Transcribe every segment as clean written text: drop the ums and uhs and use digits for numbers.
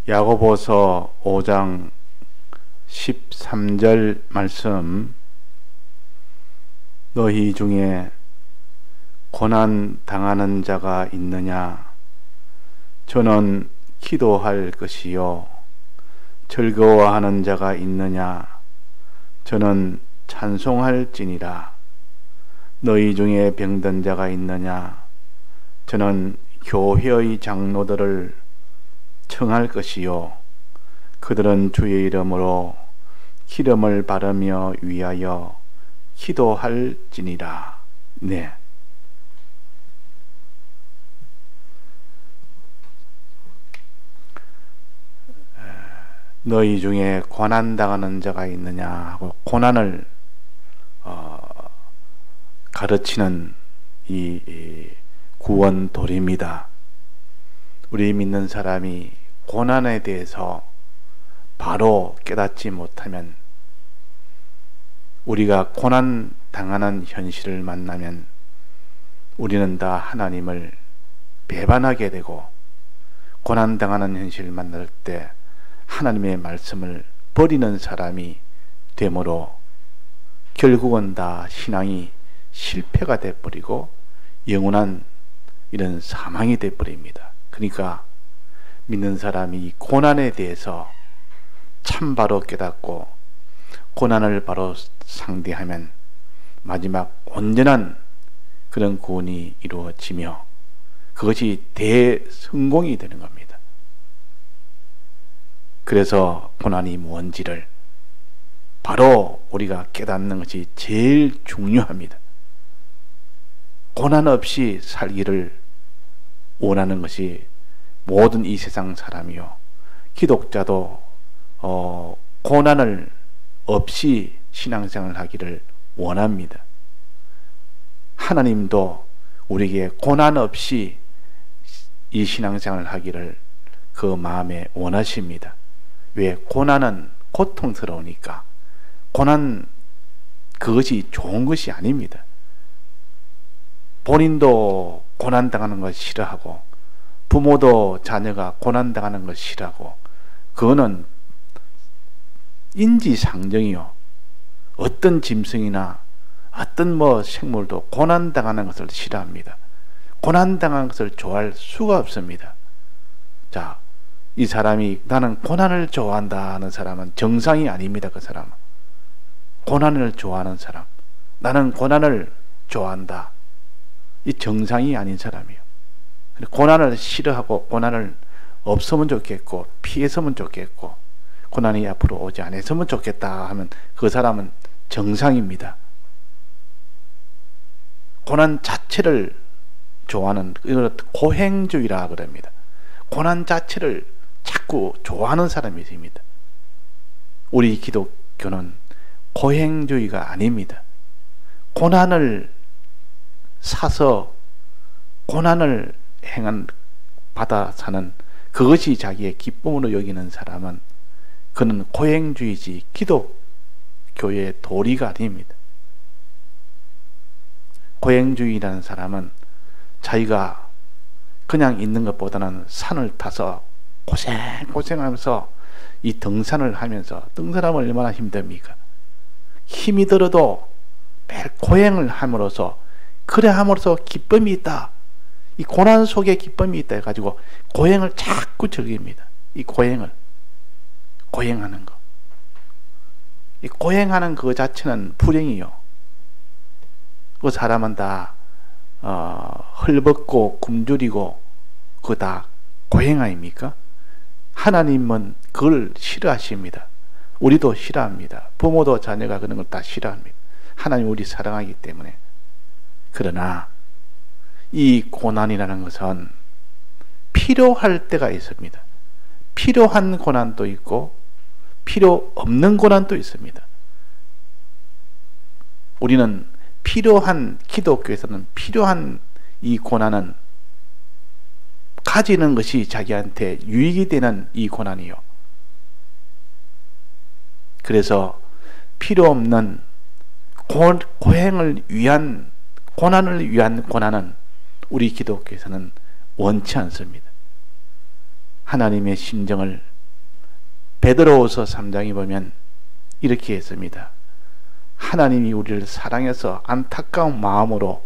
야고보서 5장 13절 말씀, 너희 중에 고난 당하는 자가 있느냐? 저는 기도할 것이요. 즐거워하는 자가 있느냐? 저는 찬송할지니라. 너희 중에 병든 자가 있느냐? 저는 교회의 장로들을 청할 것이요. 그들은 주의 이름으로 기름을 바르며 위하여 기도할지니라. 네. 너희 중에 고난당하는 자가 있느냐 하고 고난을 가르치는 이 구원도리입니다. 우리 믿는 사람이 고난에 대해서 바로 깨닫지 못하면, 우리가 고난 당하는 현실을 만나면 우리는 다 하나님을 배반하게 되고, 고난 당하는 현실을 만날 때 하나님의 말씀을 버리는 사람이 되므로 결국은 다 신앙이 실패가 되어버리고 영원한 이런 사망이 되어버립니다. 그러니까 믿는 사람이 고난에 대해서 참바로 깨닫고 고난을 바로 상대하면 마지막 온전한 그런 구원이 이루어지며 그것이 대성공이 되는 겁니다. 그래서 고난이 뭔지를 바로 우리가 깨닫는 것이 제일 중요합니다. 고난 없이 살기를 원하는 것이 모든 이 세상 사람이요, 기독자도 고난을 없이 신앙생활을 하기를 원합니다. 하나님도 우리에게 고난 없이 이 신앙생활을 하기를 그 마음에 원하십니다. 왜? 고난은 고통스러우니까. 고난 그것이 좋은 것이 아닙니다. 본인도 고난당하는 걸 싫어하고 부모도 자녀가 고난당하는 걸 싫어하고, 그거는 인지상정이요. 어떤 짐승이나 어떤 생물도 고난당하는 것을 싫어합니다. 고난당하는 것을 좋아할 수가 없습니다. 자, 이 사람이 나는 고난을 좋아한다 하는 사람은 정상이 아닙니다. 그 사람은 고난을 좋아하는 사람, 나는 고난을 좋아한다, 이 정상이 아닌 사람이에요. 고난을 싫어하고 고난을 없으면 좋겠고 피했으면 좋겠고 고난이 앞으로 오지 않았으면 좋겠다 하면 그 사람은 정상입니다. 고난 자체를 좋아하는, 이걸 고행주의라 그럽니다. 고난 자체를 자꾸 좋아하는 사람이 있습니다. 우리 기독교는 고행주의가 아닙니다. 고난을 사서 고난을 받아 사는 그것이 자기의 기쁨으로 여기는 사람은 그는 고행주의지 기독교의 도리가 아닙니다. 고행주의라는 사람은 자기가 그냥 있는 것보다는 산을 타서 고생하면서 이 등산을 하면서, 등산하면 얼마나 힘듭니까? 힘이 들어도 매일 고행을 함으로써, 그래 함으로써 기쁨이 있다, 이 고난 속에 기쁨이 있다 해가지고 고행을 자꾸 즐깁니다. 이 고행을, 고행하는 거, 이 고행하는 그 자체는 불행이요. 그 사람은 다 헐벗고 굶주리고 그거 다 고행 아닙니까? 하나님은 그걸 싫어하십니다. 우리도 싫어합니다. 부모도 자녀가 그런 걸 다 싫어합니다. 하나님 우리 사랑하기 때문에. 그러나 이 고난이라는 것은 필요할 때가 있습니다. 필요한 고난도 있고 필요 없는 고난도 있습니다. 우리는 필요한, 기독교에서는 필요한 이 고난은 가지는 것이 자기한테 유익이 되는 이 고난이요. 그래서 필요 없는 고행을 위한, 고난을 위한 고난은 우리 기독교에서는 원치 않습니다. 하나님의 심정을 베드로후서 3장에 보면 이렇게 했습니다. 하나님이 우리를 사랑해서 안타까운 마음으로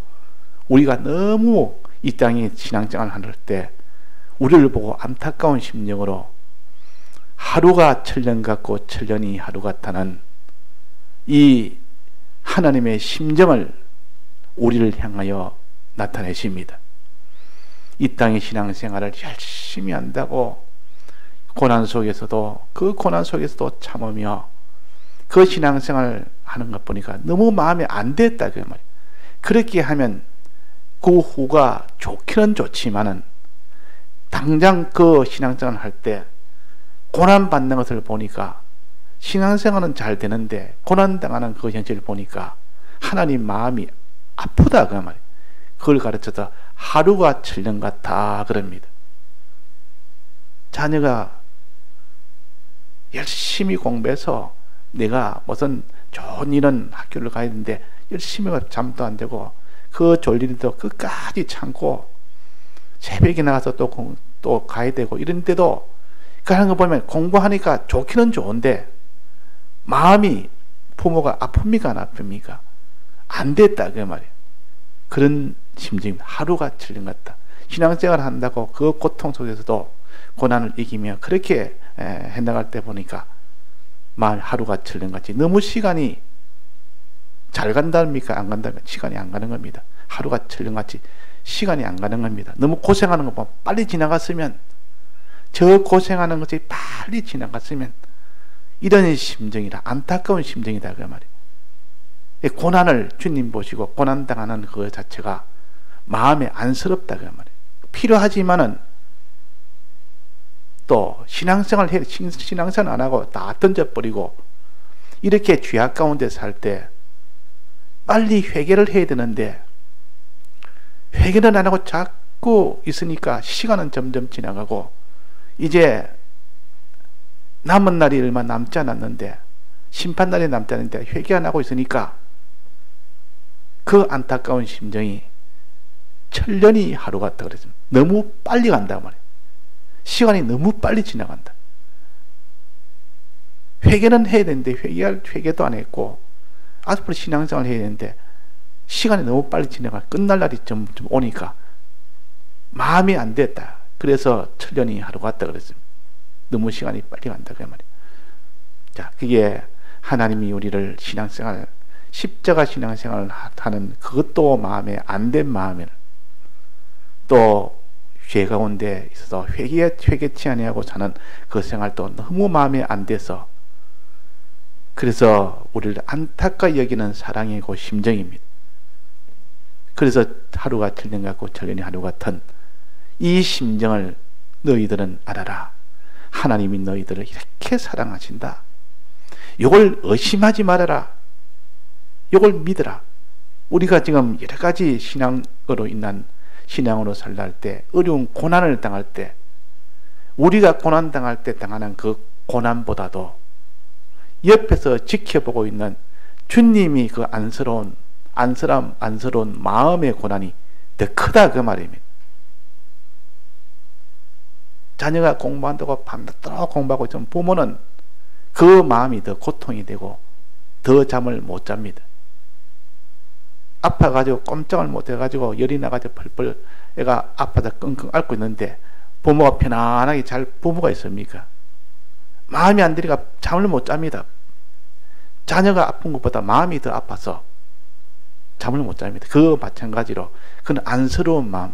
우리가 너무 이 땅에 신앙생활을 할 때 우리를 보고 안타까운 심령으로 하루가 천년 같고 천년이 하루 같다는 이 하나님의 심정을 우리를 향하여 나타내십니다. 이 땅의 신앙생활을 열심히 한다고 고난 속에서도 그 고난 속에서도 참으며 그 신앙생활을 하는 것 보니까 너무 마음에 안 됐다 그 말이에요. 그렇게 하면 그 후가 좋기는 좋지만은 당장 그 신앙생활을 할 때 고난 받는 것을 보니까 신앙생활은 잘 되는데 고난 당하는 그 현실을 보니까 하나님 마음이 아프다 그 말이에요. 그걸 가르쳐서 하루가 천년 같아 그럽니다. 자녀가 열심히 공부해서 내가 무슨 좋은 이런 학교를 가야 되는데 열심히 잠도 안 되고 그 졸리도 끝까지 참고 새벽에 나가서 또 가야 되고 이런데도 그 하는 거 보면 공부하니까 좋기는 좋은데 마음이 부모가 아픕니까 안 아픕니까? 안 됐다 그 말이에요. 그런 심정입니다. 하루가 천년 같다. 신앙생활을 한다고 그 고통 속에서도 고난을 이기며 그렇게 해나갈 때 보니까 마을 하루가 천년같이 너무 시간이 잘 간답니까? 안 간다면 시간이 안 가는 겁니다. 하루가 천년같이 시간이 안 가는 겁니다. 너무 고생하는 거 보면 빨리 지나갔으면 저 고생하는 것이 빨리 지나갔으면 이런 심정이라 안타까운 심정이다 그 말이에요. 고난을 주님 보시고 고난당하는 그 자체가 마음에 안쓰럽다 그 말이에요. 필요하지만은 또 신앙생활 안 하고 다 던져버리고 이렇게 죄악 가운데 살 때 빨리 회개를 해야 되는데 회개를 안 하고 자꾸 있으니까 시간은 점점 지나가고 이제 남은 날이 얼마 남지 않았는데 심판날이 남지 않았는데 회개 안 하고 있으니까 그 안타까운 심정이 천년이 하루 같다 그랬습니다. 너무 빨리 간다 말이에요. 시간이 너무 빨리 지나간다. 회개는 해야 되는데 회개도 안 했고 앞으로 신앙생활을 해야 되는데 시간이 너무 빨리 지나가 끝날 날이 좀 오니까 마음이 안 됐다. 그래서 천년이 하루 같다 그랬습니다. 너무 시간이 빨리 간다 그 말이에요. 자, 그게 하나님이 우리를 신앙생활 십자가 신앙생활을 하는 그것도 마음에 안 된 마음을 또 죄 가운데 있어서 회개치 아니하고 사는 그 생활도 너무 마음에 안 돼서 그래서 우리를 안타까이 여기는 사랑이고 심정입니다. 그래서 하루가 천년 같고 천년이 하루 같은 이 심정을 너희들은 알아라. 하나님이 너희들을 이렇게 사랑하신다. 이걸 의심하지 말아라. 이걸 믿어라. 우리가 지금 여러 가지 신앙으로 인한 신앙으로 살다 할 때 어려운 고난을 당할 때 우리가 고난 당할 때 당하는 그 고난보다도 옆에서 지켜보고 있는 주님이 그 안쓰러운 마음의 고난이 더 크다 그 말입니다. 자녀가 공부한다고 밤낮도록 공부하고 있으면 부모는 그 마음이 더 고통이 되고 더 잠을 못 잡니다. 아파가지고 꼼짝을 못해가지고 열이 나가지고 펄펄 애가 아파서 끙끙 앓고 있는데 부모가 편안하게 잘 부모가 있습니까? 마음이 안 들니까 잠을 못 잡니다. 자녀가 아픈 것보다 마음이 더 아파서 잠을 못 잡니다. 그 마찬가지로 그는 안쓰러운 마음,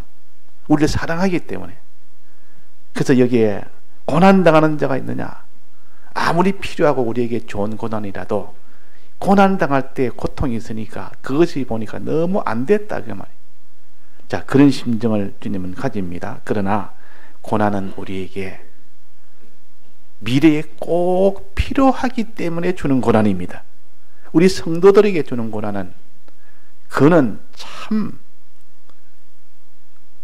우리를 사랑하기 때문에. 그래서 여기에 고난당하는 자가 있느냐? 아무리 필요하고 우리에게 좋은 고난이라도 고난당할 때 고통이 있으니까 그것이 보니까 너무 안 됐다 그 말이에요. 자, 그런 심정을 주님은 가집니다. 그러나 고난은 우리에게 미래에 꼭 필요하기 때문에 주는 고난입니다. 우리 성도들에게 주는 고난은 그는 참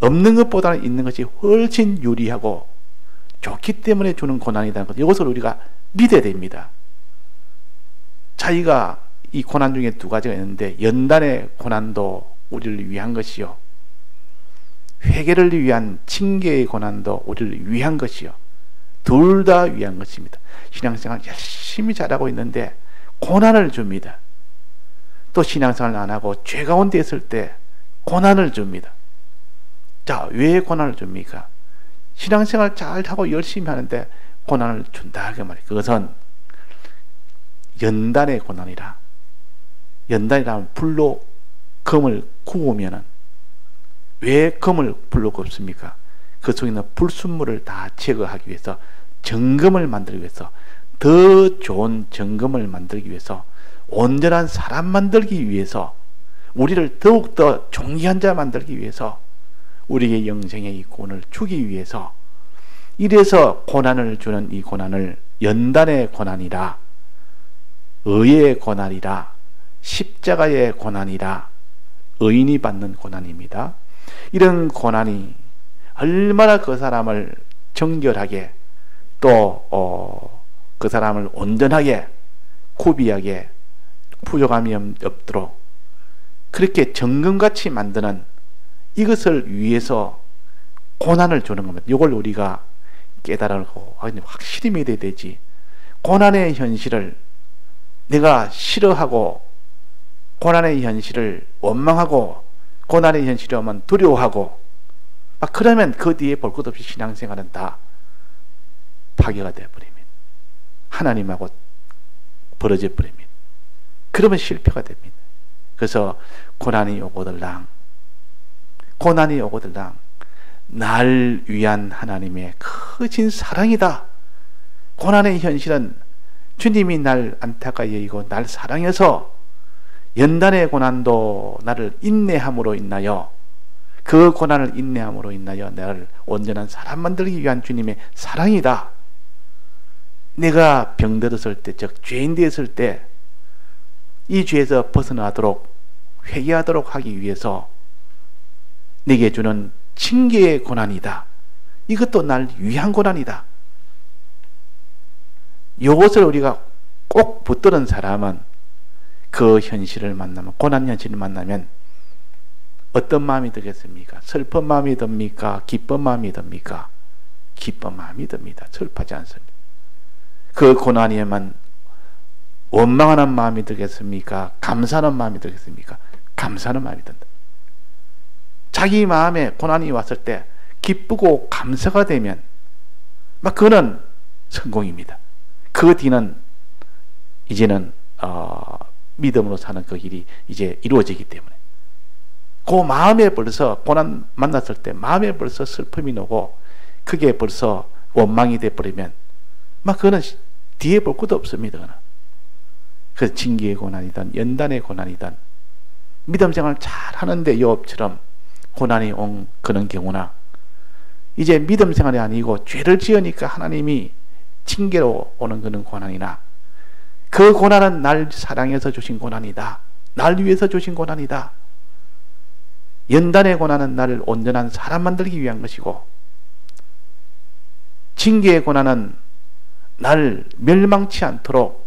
없는 것보다는 있는 것이 훨씬 유리하고 좋기 때문에 주는 고난이라는 것, 이것을 우리가 믿어야 됩니다. 자기가 이 고난 중에 두 가지가 있는데 연단의 고난도 우리를 위한 것이요, 회개를 위한 징계의 고난도 우리를 위한 것이요, 둘 다 위한 것입니다. 신앙생활 열심히 잘하고 있는데 고난을 줍니다. 또 신앙생활 안 하고 죄 가운데 있을 때 고난을 줍니다. 자, 왜 고난을 줍니까? 신앙생활 잘 하고 열심히 하는데 고난을 준다 그 말이에요. 그것은 연단의 고난이라. 연단이라면 불로 금을 구우면은 왜 금을 불로 굽습니까? 그 속에 있는 불순물을 다 제거하기 위해서, 정금을 만들기 위해서, 더 좋은 정금을 만들기 위해서, 온전한 사람 만들기 위해서, 우리를 더욱더 존귀한 자 만들기 위해서, 우리에게 영생의 이 구원을 주기 위해서, 이래서 고난을 주는 이 고난을 연단의 고난이라, 의의 고난이라, 십자가의 고난이라, 의인이 받는 고난입니다. 이런 고난이 얼마나 그 사람을 정결하게, 또 그 사람을 온전하게, 구비하게, 부족함이 없도록 그렇게 정금같이 만드는, 이것을 위해서 고난을 주는 겁니다. 이걸 우리가 깨달고 확실히 믿어야 되지. 고난의 현실을 내가 싫어하고, 고난의 현실을 원망하고, 고난의 현실이 오면 두려워하고, 그러면 그 뒤에 볼 것 없이 신앙생활은 다 파괴가 되어버립니다. 하나님하고 벌어져 버립니다. 그러면 실패가 됩니다. 그래서 고난이 오고들랑, 고난이 오고들랑 날 위한 하나님의 크신 사랑이다. 고난의 현실은 주님이 날 안타까이 여기고 날 사랑해서 연단의 고난도 나를 인내함으로 인하여, 그 고난을 인내함으로 인하여 나를 온전한 사람 만들기 위한 주님의 사랑이다. 내가 병들었을 때, 즉 죄인 되었을 때 이 죄에서 벗어나도록, 회개하도록 하기 위해서 내게 주는 징계의 고난이다. 이것도 날 위한 고난이다. 이것을 우리가 꼭 붙드는 사람은 그 현실을 만나면, 고난 현실을 만나면 어떤 마음이 들겠습니까? 슬픈 마음이 듭니까? 기쁜 마음이 듭니까? 기쁜 마음이 듭니다. 슬퍼하지 않습니다. 그 고난이에만 원망하는 마음이 들겠습니까? 감사하는 마음이 들겠습니까? 감사하는 마음이 든다. 자기 마음에 고난이 왔을 때 기쁘고 감사가 되면 그거는 성공입니다. 그 뒤는 이제는 믿음으로 사는 그 길이 이제 이루어지기 때문에, 그 마음에 벌써 고난 만났을 때 마음에 벌써 슬픔이 나고 그게 벌써 원망이 돼버리면 그거는 뒤에 볼 것도 없습니다. 그거는. 그 징계의 고난이든 연단의 고난이든, 믿음생활 잘 하는데 욥처럼 고난이 온 그런 경우나, 이제 믿음생활이 아니고 죄를 지으니까 하나님이 징계로 오는 그런 고난이나, 그 고난은 날 사랑해서 주신 고난이다. 날 위해서 주신 고난이다. 연단의 고난은 나를 온전한 사람 만들기 위한 것이고, 징계의 고난은 나를 멸망치 않도록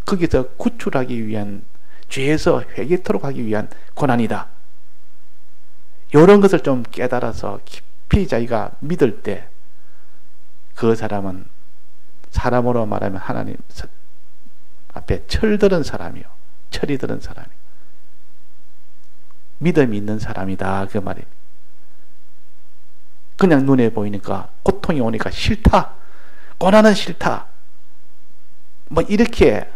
거기서 구출하기 위한, 죄에서 회개토록 하기 위한 고난이다. 이런 것을 좀 깨달아서 깊이 자기가 믿을 때 그 사람은 사람으로 말하면 하나님 앞에 철들은 사람이요, 철이 들은 사람이요, 믿음이 있는 사람이다 그 말입니다. 그냥 눈에 보이니까, 고통이 오니까 싫다, 고난은 싫다, 이렇게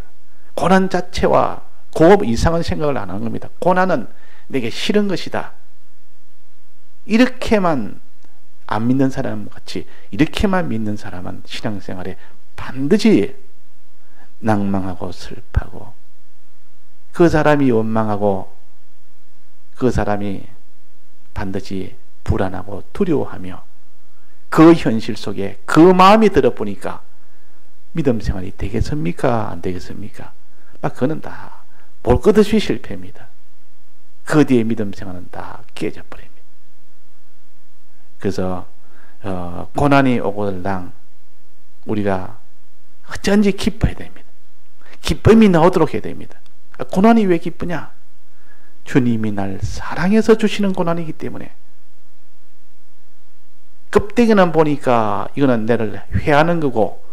고난 자체와 그 이상한 생각을 안 하는 겁니다. 고난은 내게 싫은 것이다. 이렇게만 안 믿는 사람 같이, 이렇게만 믿는 사람은 신앙생활에 반드시 낭망하고 슬퍼하고, 그 사람이 원망하고, 그 사람이 반드시 불안하고 두려워하며, 그 현실 속에 그 마음이 들어보니까 믿음생활이 되겠습니까? 안 되겠습니까? 그거는 다 볼 것 없이 실패입니다. 그 뒤에 믿음생활은 다 깨져버립니다. 그래서 고난이 오고들랑 우리가 어쩐지 기뻐야 됩니다. 기쁨이 나오도록 해야 됩니다. 고난이 왜 기쁘냐? 주님이 날 사랑해서 주시는 고난이기 때문에, 껍데기는 보니까 이거는 나를 회하는 거고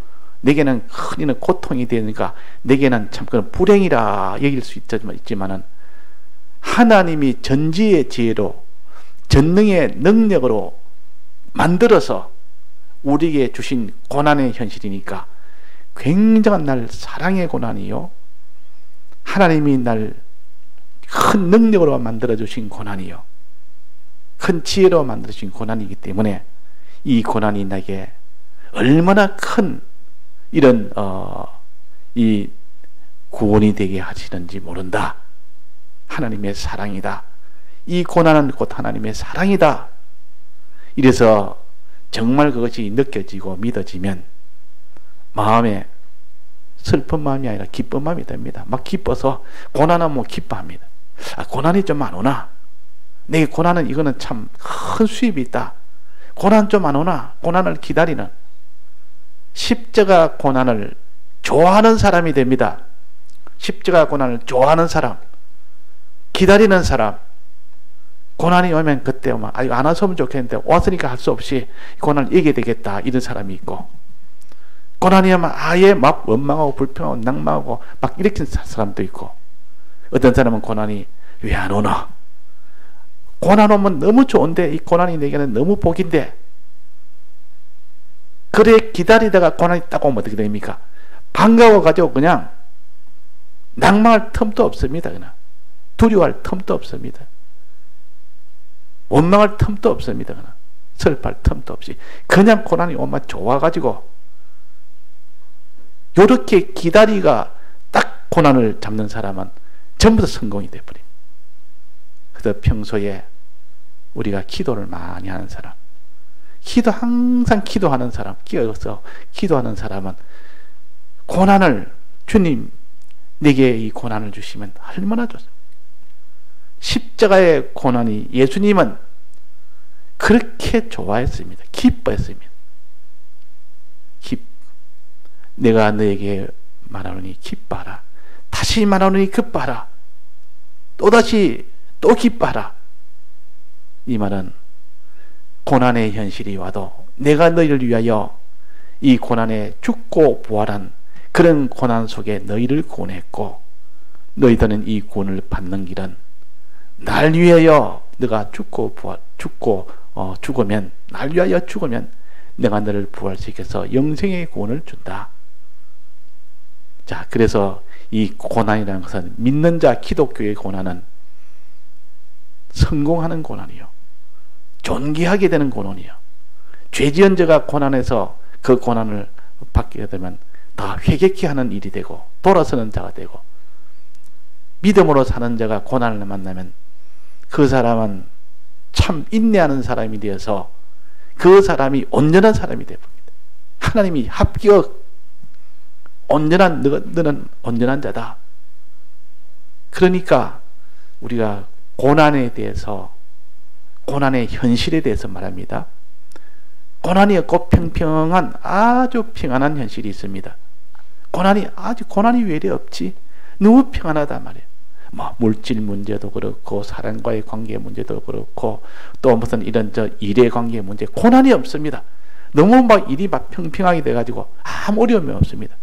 내게는 큰 고통이 되니까 내게는 참 그런 불행이라 여길 수 있지만은 하나님이 전지의 지혜로 전능의 능력으로 만들어서 우리에게 주신 고난의 현실이니까 굉장한 날 사랑의 고난이요, 하나님이 날 큰 능력으로 만들어 주신 고난이요, 큰 지혜로 만들어 주신 고난이기 때문에 이 고난이 나에게 얼마나 큰 이런 이 구원이 되게 하시는지 모른다. 하나님의 사랑이다. 이 고난은 곧 하나님의 사랑이다. 이래서 정말 그것이 느껴지고 믿어지면 마음에 슬픈 마음이 아니라 기쁜 마음이 됩니다. 막 기뻐서 고난은 뭐 기뻐합니다. 고난이 좀 안 오나? 내게 고난은 이거는 참 큰 수입이 있다. 고난 좀 안 오나? 고난을 기다리는 십자가 고난을 좋아하는 사람이 됩니다. 십자가 고난을 좋아하는 사람, 기다리는 사람, 고난이 오면 그때 오면 안 왔으면 좋겠는데 왔으니까 할 수 없이 고난을 이겨야 되겠다 이런 사람이 있고, 고난이 오면 아예 막 원망하고 불평하고 낭망하고 막 이렇게 사람도 있고, 어떤 사람은 고난이 왜 안 오나? 고난 오면 너무 좋은데 이 고난이 내게는 너무 복인데, 그래 기다리다가 고난이 딱 오면 어떻게 됩니까? 반가워가지고 그냥 낭망할 틈도 없습니다. 그냥 두려워할 틈도 없습니다. 원망할 틈도 없습니다. 그냥 슬퍼할 틈도 없이 그냥 고난이 오면 좋아가지고, 요렇게 기다리가 딱 고난을 잡는 사람은 전부 다 성공이 되어버립니다. 그래서 평소에 우리가 기도를 많이 하는 사람, 항상 기도하는 사람, 끼어서 기도하는 사람은 고난을, 주님 내게 이 고난을 주시면 얼마나 좋습니까? 십자가의 고난이 예수님은 그렇게 좋아했습니다. 기뻐했습니다. 내가 너에게 말하노니 기뻐하라. 다시 말하노니 기뻐하라. 또다시 또 기뻐하라. 이 말은 고난의 현실이 와도 내가 너희를 위하여 이 고난에 죽고 부활한 그런 고난 속에 너희를 구원했고, 너희들은 이 구원을 받는 길은 날 위하여 너가 죽으면, 날 위하여 죽으면 내가 너를 부활시켜서 영생의 구원을 준다. 자, 그래서 이 고난이라는 것은 믿는 자 기독교의 고난은 성공하는 고난이요, 존귀하게 되는 고난이요, 죄지은 자가 고난에서 그 고난을 받게 되면 다 회개케 하는 일이 되고 돌아서는 자가 되고, 믿음으로 사는 자가 고난을 만나면 그 사람은 참 인내하는 사람이 되어서 그 사람이 온전한 사람이 되어버립니다. 하나님이 합격, 온전한, 너는 온전한 자다. 그러니까 우리가 고난에 대해서, 고난의 현실에 대해서 말합니다. 고난이 없고 평평한, 아주 평안한 현실이 있습니다. 고난이 왜 이래 없지? 너무 평안하단 말이에요. 뭐 물질 문제도 그렇고 사람과의 관계 문제도 그렇고 또 무슨 이런 일의 관계 문제, 고난이 없습니다. 너무 막 일이 막 평평하게 돼가지고 아무 어려움이 없습니다.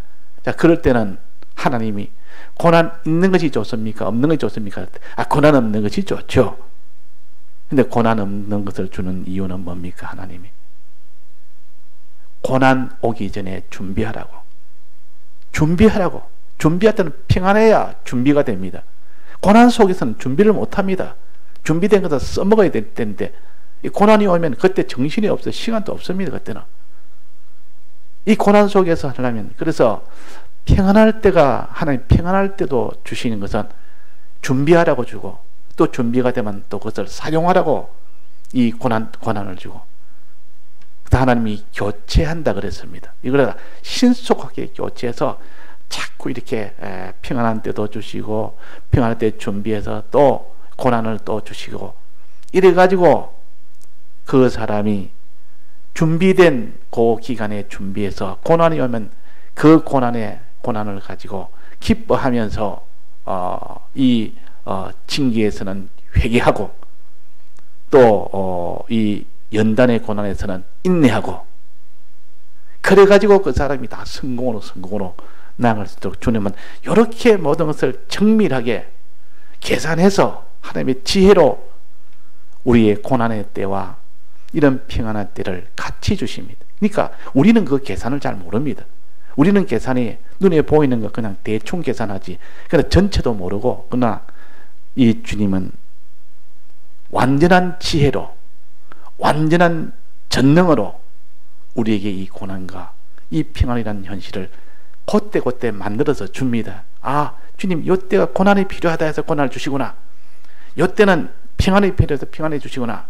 자, 그럴 때는 하나님이 고난 있는 것이 좋습니까? 없는 것이 좋습니까? 고난 없는 것이 좋죠. 근데 고난 없는 것을 주는 이유는 뭡니까? 하나님이 고난 오기 전에 준비하라고. 준비할 때는 평안해야 준비가 됩니다. 고난 속에서는 준비를 못합니다. 준비된 것을 써먹어야 될 텐데, 이 고난이 오면 그때 정신이 없어요. 시간도 없습니다. 그때는 이 고난 속에서 하려면, 그래서 평안할 때가, 하나님 평안할 때도 주시는 것은 준비하라고 주고, 또 준비가 되면 또 그것을 사용하라고 이 고난을 주고, 하나님이 교체한다 그랬습니다. 이걸 신속하게 교체해서 자꾸 이렇게 평안한 때도 주시고, 평안할 때 준비해서 또 고난을 또 주시고, 이래가지고 그 사람이 준비된 그 기간에 준비해서 고난이 오면 그 고난을 가지고 기뻐하면서 징계에서는 회개하고, 또 이 연단의 고난에서는 인내하고, 그래가지고 그 사람이 다 성공으로 나아갈 수 있도록 주님은 이렇게 모든 것을 정밀하게 계산해서 하나님의 지혜로 우리의 고난의 때와 이런 평안한 때를 같이 주십니다. 그러니까 우리는 그 계산을 잘 모릅니다. 우리는 계산이 눈에 보이는 거 그냥 대충 계산하지, 그러나 전체도 모르고, 그러나 이 주님은 완전한 지혜로, 완전한 전능으로 우리에게 이 고난과 이 평안이라는 현실을 그때그때 만들어서 줍니다. 아, 주님 이때가 고난이 필요하다 해서 고난을 주시구나, 이때는 평안이 필요해서 평안해 주시구나,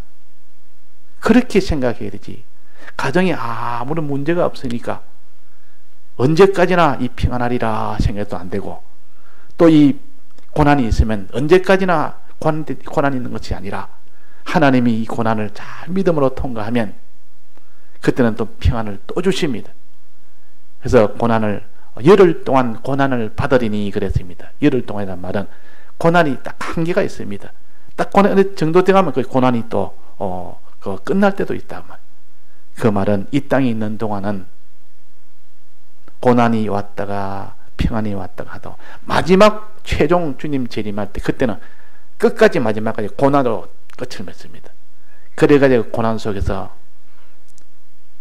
그렇게 생각해야 되지. 가정에 아무런 문제가 없으니까 언제까지나 이 평안하리라 생각도 안 되고, 또 이 고난이 있으면 언제까지나 고난이 있는 것이 아니라 하나님이 이 고난을 잘 믿음으로 통과하면 그때는 또 평안을 또 주십니다. 그래서 고난을 열흘 동안 고난을 받으리니 그랬습니다. 열흘 동안이라는 말은 고난이 딱 한계가 있습니다. 딱 고난 정도 되면 그 고난이 또 끝날 때도 있다. 그 말은 이 땅에 있는 동안은 고난이 왔다가 평안이 왔다가 하도 마지막 최종 주님 재림할 때 그때는 끝까지 마지막까지 고난으로 끝을 맺습니다. 그래가지고 고난 속에서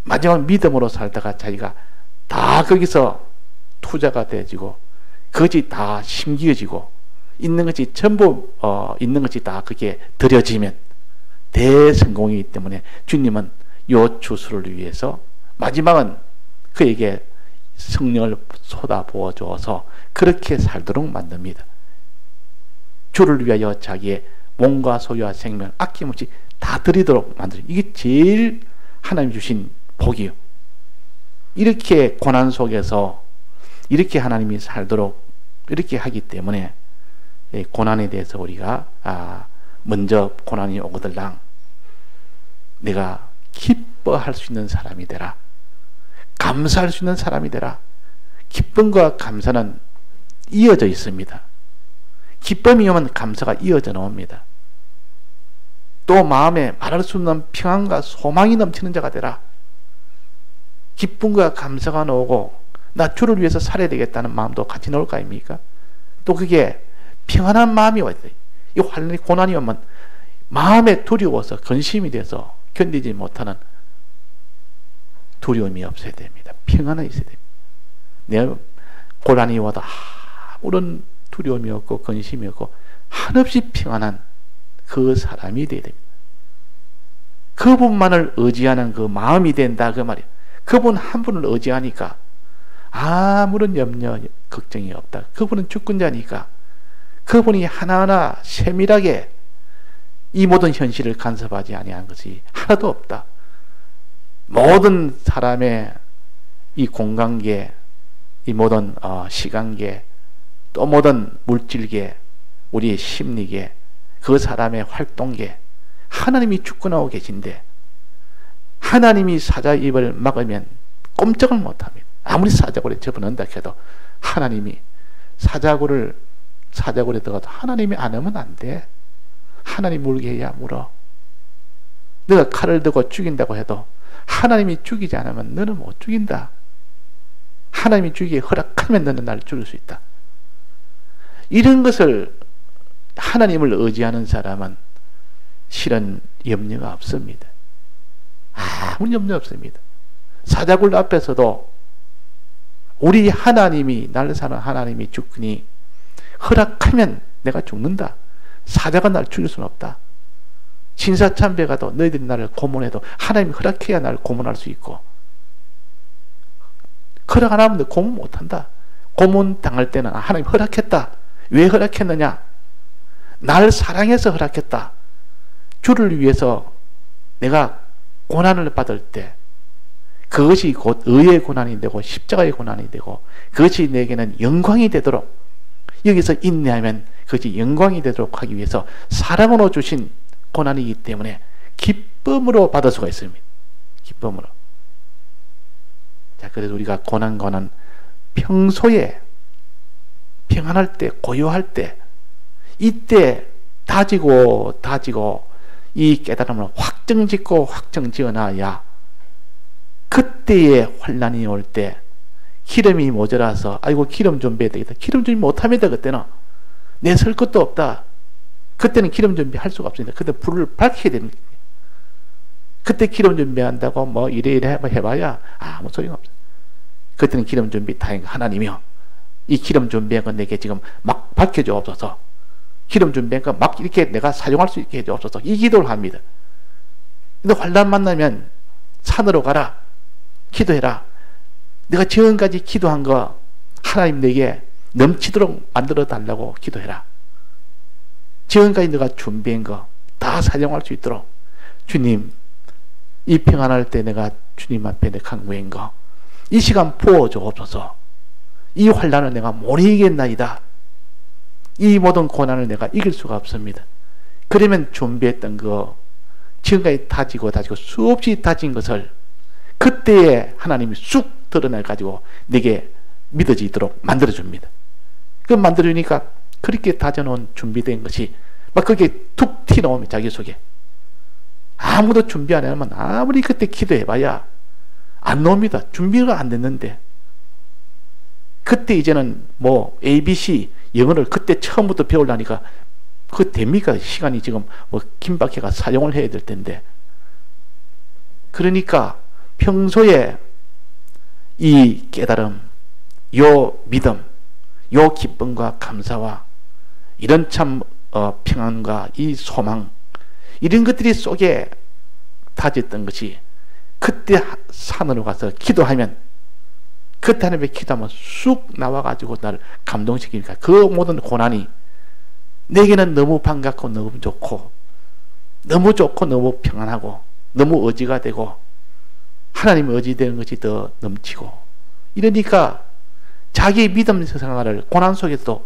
마지막 믿음으로 살다가 자기가 다 거기서 투자가 되어지고 그것이 다 심기어지고 있는 것이 전부 있는 것이 다 그게 들여지면 대성공이기 때문에 주님은 요 추수를 위해서 마지막은 그에게 성령을 쏟아부어 주어서 그렇게 살도록 만듭니다. 주를 위하여 자기의 몸과 소유와 생명을 아낌없이 다 드리도록 만들어요. 이게 제일 하나님 주신 복이요. 이렇게 고난 속에서 이렇게 하나님이 살도록 이렇게 하기 때문에 고난에 대해서 우리가 먼저 고난이 오거들랑 내가 기뻐할 수 있는 사람이 되라, 감사할 수 있는 사람이 되라. 기쁨과 감사는 이어져 있습니다. 기쁨이 오면 감사가 이어져 나옵니다. 또 마음에 말할 수 없는 평안과 소망이 넘치는 자가 되라. 기쁨과 감사가 나오고 나 주를 위해서 살아야 되겠다는 마음도 같이 나올 거 아닙니까? 또 그게 평안한 마음이 와야 돼. 이 환란이 고난이 오면 마음에 두려워서 근심이 돼서 견디지 못하는 두려움이 없어야 됩니다. 평안이 있어야 됩니다. 내 고난이 와도 아무런 두려움이 없고 근심이 없고 한없이 평안한 그 사람이 돼야 됩니다. 그분만을 의지하는 그 마음이 된다 그 말이에요. 그분 한 분을 의지하니까 아무런 염려 걱정이 없다. 그분은 주권자니까 그분이 하나하나 세밀하게 이 모든 현실을 간섭하지 아니한 것이 하나도 없다. 모든 사람의 이 공간계, 이 모든 시간계, 또 모든 물질계, 우리의 심리계, 그 사람의 활동계, 하나님이 주권하고 계신데 하나님이 사자 입을 막으면 꼼짝을 못합니다. 아무리 사자굴에 접어넣는다 해도 하나님이 사자굴에 들어가도 하나님이 안 하면 안 돼. 하나님 물게 해야 물어. 내가 칼을 들고 죽인다고 해도 하나님이 죽이지 않으면 너는 못 죽인다. 하나님이 죽이게 허락하면 너는 나를 죽일 수 있다. 이런 것을 하나님을 의지하는 사람은 실은 염려가 없습니다. 아무 염려 없습니다. 사자굴 앞에서도 우리 하나님이, 나를 사는 하나님이 주권이 허락하면 내가 죽는다. 사자가 나를 죽일 수는 없다. 신사참배 가도 너희들이 나를 고문해도 하나님이 허락해야 나를 고문할 수 있고, 허락 안 하면 너 고문 못한다. 고문 당할 때는 하나님 허락했다. 왜 허락했느냐? 나를 사랑해서 허락했다. 주를 위해서 내가 고난을 받을 때 그것이 곧 의의 고난이 되고 십자가의 고난이 되고 그것이 내게는 영광이 되도록, 여기서 인내하면 그것이 영광이 되도록 하기 위해서 사랑으로 주신 고난이기 때문에 기쁨으로 받을 수가 있습니다. 기쁨으로. 자, 그래서 우리가 고난과는 평소에 평안할 때, 고요할 때, 이때 다지고 이 깨달음을 확정짓고 확정지어놔야 그때의 환난이 올 때 기름이 모자라서 아이고 기름 준비해야 되겠다. 기름 준비 못합니다. 그때는 내 설 것도 없다. 그때는 기름 준비할 수가 없습니다. 그때 불을 밝혀야 되는 거예요. 그때 기름 준비한다고 뭐 이래 해봐야 아무 소용 없어요. 그때는 기름 준비 다행 하나님이요. 이 기름 준비한 건 내게 지금 막 밝혀주옵소서. 기름 준비한 거 막 이렇게 내가 사용할 수 있게 해주옵소서. 이 기도를 합니다. 근데 환난 만나면 산으로 가라. 기도해라. 내가 지금까지 기도한 거 하나님 내게 넘치도록 만들어 달라고 기도해라. 지금까지 내가 준비한 거 다 사용할 수 있도록 주님 이 평안할 때 내가 주님 앞에 내 강구한 거 이 시간 부어주옵소서. 이 환난을 내가 못 이기겠나이다. 이 모든 고난을 내가 이길 수가 없습니다. 그러면 준비했던 거 지금까지 다지고 수없이 다진 것을 그때에 하나님이 쑥 드러내가지고 내게 믿어지도록 만들어줍니다. 그 만들어주니까 그렇게 다져놓은 준비된 것이 막 그게 툭 튀어나오면 자기 속에 아무도 준비 안 하면 아무리 그때 기도해봐야 안 나옵니다. 준비가 안 됐는데 그때 이제는 뭐 ABC 영어를 그때 처음부터 배우려니까 그거 됩니까? 시간이 지금 뭐 긴박해가 사용을 해야 될 텐데 그러니까 평소에 이 깨달음, 요 믿음, 요 기쁨과 감사와 이런 참 평안과 이 소망 이런 것들이 속에 다졌던 것이 그때 산으로 가서 기도하면 그때 하나님의 기도하면 쑥 나와가지고 나를 감동시키니까 그 모든 고난이 내게는 너무 반갑고 너무 좋고 너무 평안하고 너무 의지가 되고 하나님 의지되는 것이 더 넘치고 이러니까 자기 믿음 생활을 고난 속에서도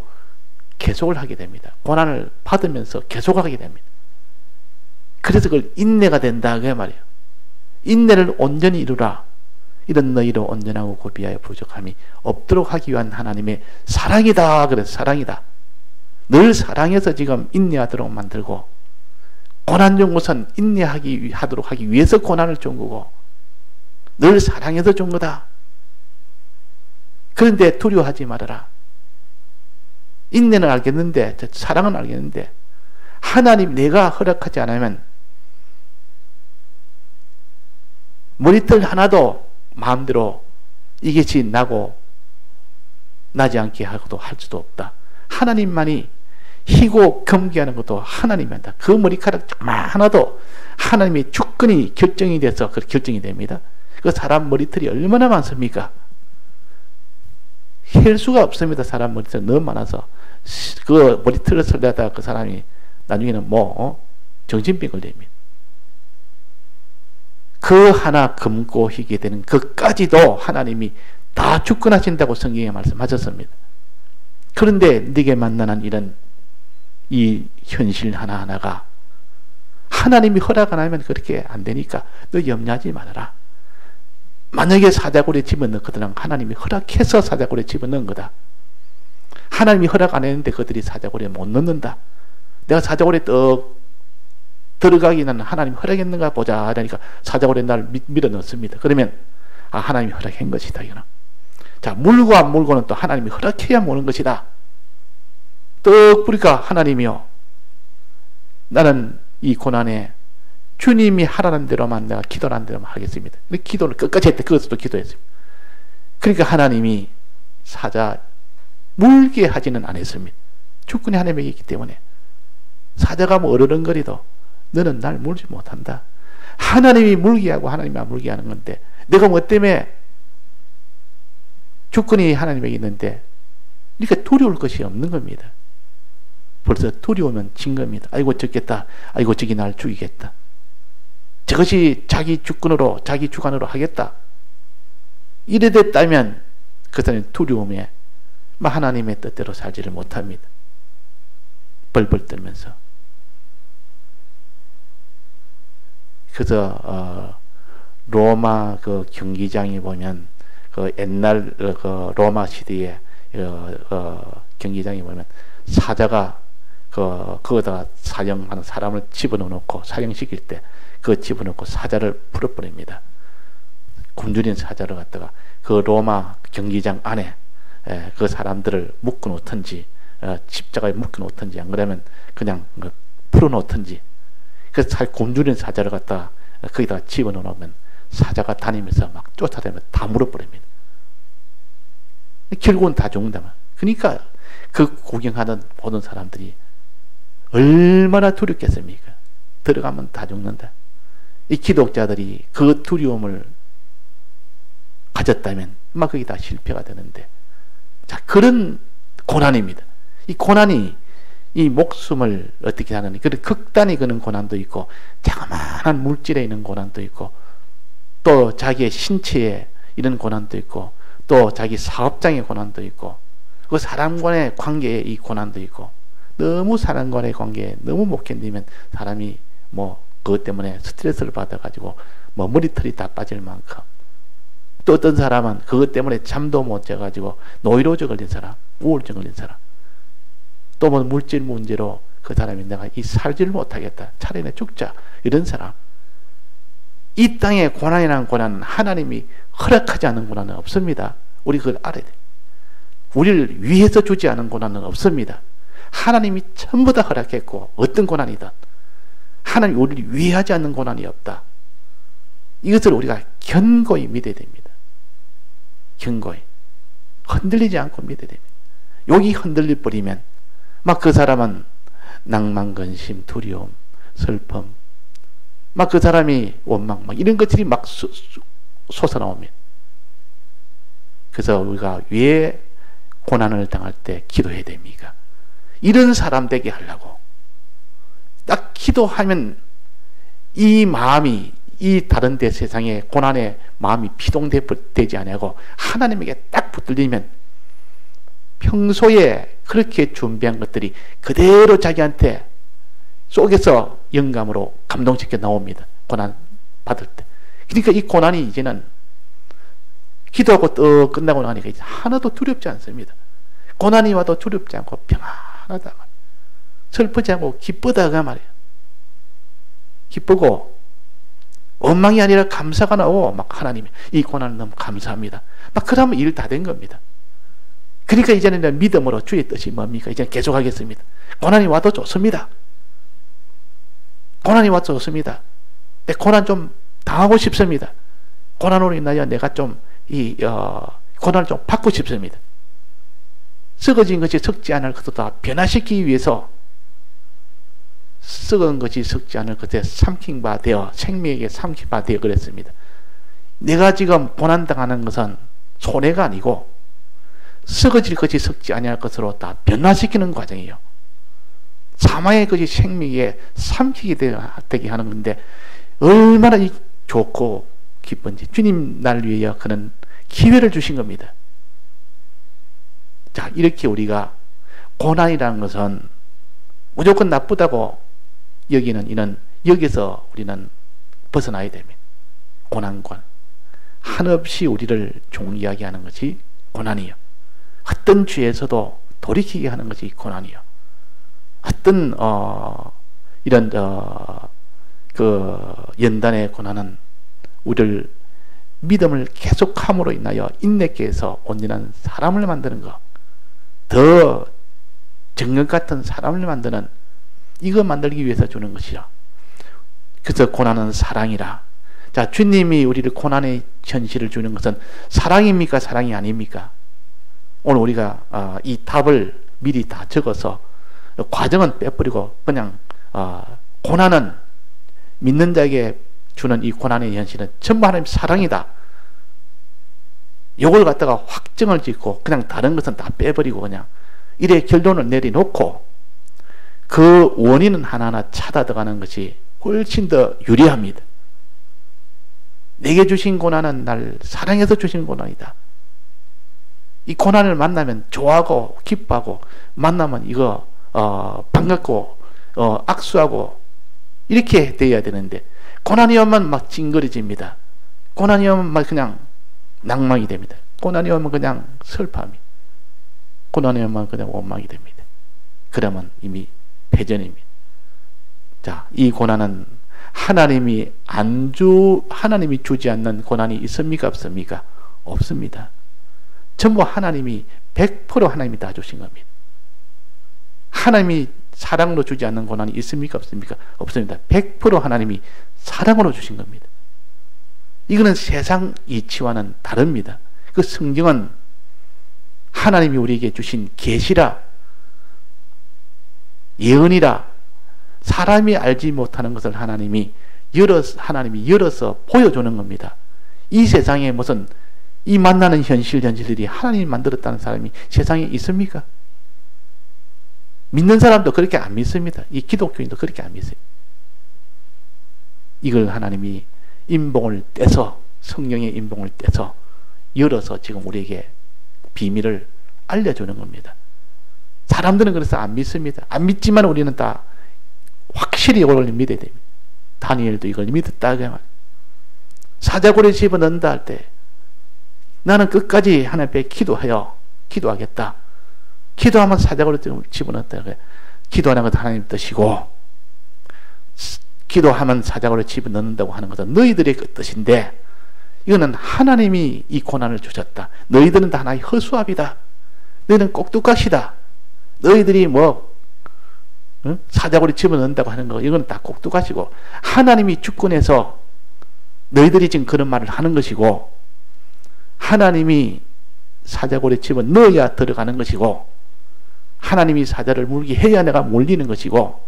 계속을 하게 됩니다. 고난을 받으면서 계속하게 됩니다. 그래서 그걸 인내가 된다 그 말이에요. 인내를 온전히 이루라. 이런 너희로 온전하고 고비하여 부족함이 없도록 하기 위한 하나님의 사랑이다. 그래서 사랑이다. 늘 사랑해서 지금 인내하도록 만들고 고난 준 것은 인내하도록 하기 위해서 고난을 준 거고 늘 사랑해서 준 거다. 그런데 두려워하지 말아라. 인내는 알겠는데 사랑은 알겠는데 하나님 내가 허락하지 않으면 머리털 하나도 마음대로 이것이 나지 않게 하고도 할 수도 없다. 하나님만이 희고 겸기하는 것도 하나님이 한다. 그 머리카락 하나도 하나님의 주권이 결정이 돼서 그 결정이 됩니다. 그 사람 머리털이 얼마나 많습니까? 셀 수가 없습니다. 사람 머리털이 너무 많아서 그 머리털을 설레다가 그 사람이 나중에는 정신병 걸립니다. 그 하나 검고 희게 되는 그까지도 하나님이 다 주권하신다고 성경에 말씀하셨습니다. 그런데 네게 만나는 이런 이 현실 하나하나가 하나님이 허락 안 하면 그렇게 안 되니까 너 염려하지 말아라. 만약에 사자굴에 집어넣거든 하나님이 허락해서 사자굴에 집어넣은 거다. 하나님이 허락 안 했는데 그들이 사자굴에 못 넣는다. 내가 사자굴에 떡 들어가기는 하나님이 허락했는가 보자 하니까 사자굴에 날 밀어 넣습니다. 그러면 하나님이 허락한 것이다. 이거는. 자, 물고 안 물고는 또 하나님이 허락해야 모는 것이다. 떡 뿌리가 하나님이요. 나는 이 고난에 주님이 하라는 대로만 내가 기도하는 대로만 하겠습니다. 근데 기도를 끝까지 했대. 그것도 기도했습니다. 그러니까 하나님이 사자 물게 하지는 않았습니다. 주권이 하나님에게 있기 때문에 사자가 뭐 어르렁거리도 너는 날 물지 못한다. 하나님이 물게 하고 하나님이 안 물게 하는 건데 내가 뭐 때문에 주권이 하나님에게 있는데 그러니까 두려울 것이 없는 겁니다. 벌써 두려우면 진 겁니다. 아이고 적겠다. 아이고 저기 날 죽이겠다. 저것이 자기 주권으로 자기 주관으로 하겠다. 이래 됐다면 그 사람이 두려움에 하나님의 뜻대로 살지를 못합니다. 벌벌 떨면서. 그래서 로마 그 경기장에 보면 그 옛날 그 로마 시대의 경기장에 보면 사자가 그거다가 사형하는 사람을 집어넣고 사형시킬 때 그 집어넣고 사자를 풀어버립니다. 굶주린 사자를 갖다가 그 로마 경기장 안에 그 사람들을 묶어 놓든지 십자가에 묶어 놓든지 안 그러면 그냥 풀어 놓든지 그래서 굶주린 사자를 갖다가 거기다가 집어넣어 놓으면 사자가 다니면서 막 쫓아다니면서 다 물어버립니다. 결국은 다 죽는다. 그러니까 그 구경하는 모든 사람들이 얼마나 두렵겠습니까? 들어가면 다 죽는다. 이 기독자들이 그 두려움을 가졌다면 막 거기 다 실패가 되는데, 자, 그런 고난입니다. 이 고난이 이 목숨을 어떻게 하느니, 그런 극단의 그런 고난도 있고, 자그마한 물질에 있는 고난도 있고, 또 자기의 신체에 이런 고난도 있고, 또 자기 사업장의 고난도 있고, 그 사람과의 관계에 이 고난도 있고, 너무 사람과의 관계에 너무 못 견디면 사람이 그것 때문에 스트레스를 받아가지고 머리털이 다 빠질 만큼, 또 어떤 사람은 그것 때문에 잠도 못 자가지고 노이로제 걸린 사람, 우울증 걸린 사람, 또 물질 문제로 그 사람이 내가 살지를 못하겠다, 차라리 내 죽자, 이런 사람. 이 땅에 고난이라는 고난은 하나님이 허락하지 않은 고난은 없습니다. 우리 그걸 알아야 돼. 우리를 위해서 주지 않은 고난은 없습니다. 하나님이 전부 다 허락했고, 어떤 고난이든 하나님이 우리를 위하지 않는 고난이 없다. 이것을 우리가 견고히 믿어야 됩니다. 견고히 흔들리지 않고 믿어야 됩니다. 여기 흔들릴 버리면 막 그 사람은 낭만, 근심, 두려움, 슬픔, 막 그 사람이 원망, 막 이런 것들이 막 솟아나오면, 그래서 우리가 왜 고난을 당할 때 기도해야 됩니까? 이런 사람 되게 하려고. 딱 기도하면 이 마음이 이 다른 데 세상에 고난의 마음이 피동되지 아니하고 하나님에게 딱 붙들리면 평소에 그렇게 준비한 것들이 그대로 자기한테 속에서 영감으로 감동시켜 나옵니다. 고난 받을 때. 그러니까 이 고난이 이제는 기도하고 또 끝나고 나니까 이제 하나도 두렵지 않습니다. 고난이 와도 두렵지 않고 평안하다 말이에요. 슬프지 않고 기쁘다가 말이에요. 기쁘고 원망이 아니라 감사가 나오고, 막 하나님이 이 고난을 너무 감사합니다. 막 그러면 일 다 된 겁니다. 그러니까 이제는 믿음으로 주의 뜻이 뭡니까? 이제 계속하겠습니다. 고난이 와도 좋습니다. 고난이 와도 좋습니다. 내 고난 좀 당하고 싶습니다. 고난으로 인하여 내가 좀 고난을 좀 받고 싶습니다. 썩어진 것이 썩지 않을 것도 다 변화시키기 위해서 썩은 것이 썩지 않을 것에 삼킨 바 되어 생명에게 삼킨 바 되어 그랬습니다. 내가 지금 고난당하는 것은 손해가 아니고 썩어질 것이 썩지 아니할 것으로 다 변화시키는 과정이에요. 사망의 것이 생명에 삼키게 되게 하는 건데, 얼마나 좋고 기쁜지. 주님 날 위하여 그는 기회를 주신 겁니다. 자, 이렇게 우리가 고난이라는 것은 무조건 나쁘다고 여기는 이는 여기서 우리는 벗어나야 됩니다. 고난관. 한없이 우리를 종이하게 하는 것이 고난이요. 어떤 죄에서도 돌이키게 하는 것이 고난이요. 어떤 이런 그 연단의 고난은 우리를 믿음을 계속함으로 인하여 인내케 해서 온전한 사람을 만드는 것, 더 정력 같은 사람을 만드는, 이거 만들기 위해서 주는 것이라. 그래서 고난은 사랑이라. 자, 주님이 우리를 고난의 현실을 주는 것은 사랑입니까? 사랑이 아닙니까? 오늘 우리가 이 답을 미리 다 적어서 과정은 빼버리고 그냥 고난은 믿는 자에게 주는 이 고난의 현실은 전부 하나님 사랑이다. 요걸 갖다가 확정을 짓고 그냥 다른 것은 다 빼버리고 그냥 이래 결론을 내려놓고 그 원인은 하나하나 찾아 들어가는 것이 훨씬 더 유리합니다. 내게 주신 고난은 날 사랑해서 주신 고난이다. 이 고난을 만나면 좋아하고 기뻐하고, 만나면 이거 반갑고 악수하고 이렇게 돼야 되는데, 고난이 오면 막 찡그려집니다. 고난이 오면 막 그냥 낭망이 됩니다. 고난이 오면 그냥 슬픔이, 고난이 오면 그냥 원망이 됩니다. 그러면 이미 패전입니다. 자, 이 고난은 하나님이 주지 않는 고난이 있습니까? 없습니까? 없습니다. 전부 하나님이 100% 하나님이 다 주신 겁니다. 하나님이 사랑으로 주지 않는 고난이 있습니까? 없습니까? 없습니다. 100% 하나님이 사랑으로 주신 겁니다. 이거는 세상 이치와는 다릅니다. 그 성경은 하나님이 우리에게 주신 계시라, 예언이라, 사람이 알지 못하는 것을 하나님이 열어서 보여주는 겁니다. 이 세상에 무슨 이 만나는 현실들이 하나님이 만들었다는 사람이 세상에 있습니까? 믿는 사람도 그렇게 안 믿습니다. 이 기독교인도 그렇게 안 믿어요. 이걸 하나님이 인봉을 떼서, 성령의 인봉을 떼서 열어서 지금 우리에게 비밀을 알려주는 겁니다. 사람들은 그래서 안 믿습니다. 안 믿지만 우리는 다 확실히 이걸 믿어야 됩니다. 다니엘도 이걸 믿었다. 사자굴에 집어넣는다 할 때 나는 끝까지 하나님 앞에 기도하겠다. 기도하면 사자굴에 집어넣었다. 기도하는 것도 하나님 뜻이고, 기도하면 사자굴에 집어넣는다고 하는 것은 너희들의 그 뜻인데, 이거는 하나님이 이 고난을 주셨다. 너희들은 다 하나의 허수아비다. 너희는 꼭두각시다. 너희들이 사자굴에 집어넣는다고 하는 거, 이건 다 꼭두각시고, 하나님이 주권해서 너희들이 지금 그런 말을 하는 것이고, 하나님이 사자굴에 집어넣어야 들어가는 것이고, 하나님이 사자를 물게 해야 내가 몰리는 것이고,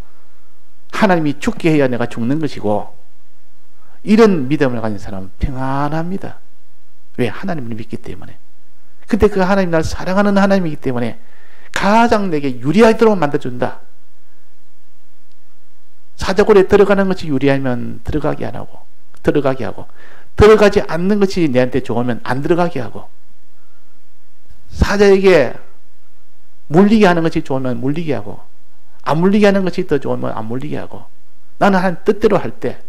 하나님이 죽게 해야 내가 죽는 것이고, 이런 믿음을 가진 사람은 평안합니다. 왜? 하나님을 믿기 때문에. 근데 그 하나님 나를 사랑하는 하나님이기 때문에 가장 내게 유리하도록 만들어준다. 사자굴에 들어가는 것이 유리하면 들어가게 안 하고, 들어가지 않는 것이 내한테 좋으면 안 들어가게 하고, 사자에게 물리게 하는 것이 좋으면 물리게 하고, 안 물리게 하는 것이 더 좋으면 안 물리게 하고, 나는 한 뜻대로 할 때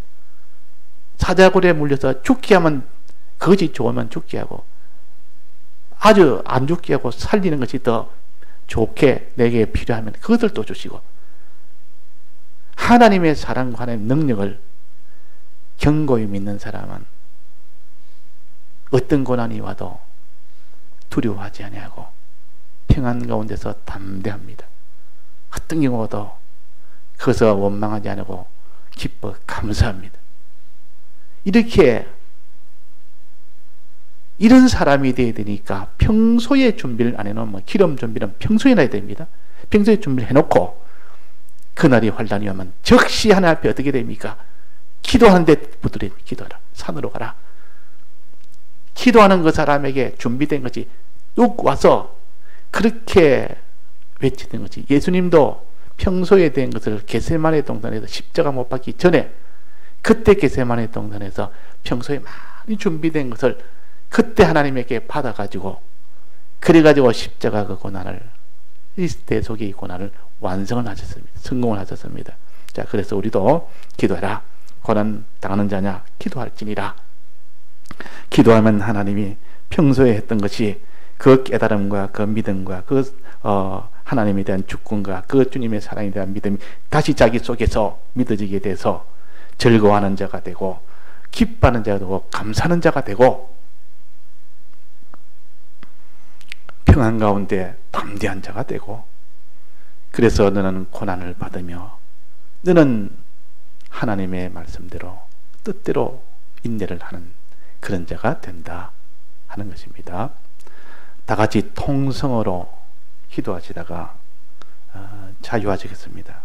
사자굴에 물려서 죽게 하면 그것이 좋으면 죽게 하고, 아주 안 죽게 하고 살리는 것이 더 좋게 내게 필요하면 그것을 또 주시고, 하나님의 사랑과 하나님의 능력을 견고히 믿는 사람은 어떤 고난이 와도 두려워하지 아니하고 평안 가운데서 담대합니다. 어떤 경우도 그것을 원망하지 않고 기뻐 감사합니다. 이런 사람이 되어야 되니까 평소에 준비를 안 해놓으면, 기름 준비는 평소에 해야 됩니다. 평소에 준비를 해놓고 그날이 환난이 오면 즉시 하나님 앞에 어떻게 됩니까? 기도하는데 붙들어 기도하라. 산으로 가라. 기도하는 그 사람에게 준비된 것이 뚝 와서 그렇게 외치는 것이, 예수님도 평소에 된 것을 겟세마네 동산에서 십자가 못 박기 전에, 그때 겟세마네 동산에서 평소에 많이 준비된 것을 그때 하나님에게 받아가지고, 그래가지고 십자가 그 고난을, 이 대속의 이 고난을 완성을 하셨습니다. 성공을 하셨습니다. 자, 그래서 우리도 기도해라. 고난 당하는 자냐 기도할지니라. 기도하면 하나님이 평소에 했던 것이 그 깨달음과 그 믿음과 그 하나님에 대한 주권과 그 주님의 사랑에 대한 믿음이 다시 자기 속에서 믿어지게 돼서 즐거워하는 자가 되고, 기뻐하는 자가 되고, 감사하는 자가 되고, 평안 가운데 담대한 자가 되고, 그래서 너는 고난을 받으며 너는 하나님의 말씀대로 뜻대로 인내를 하는 그런 자가 된다 하는 것입니다. 다 같이 통성어로 기도하시다가 자유하시겠습니다.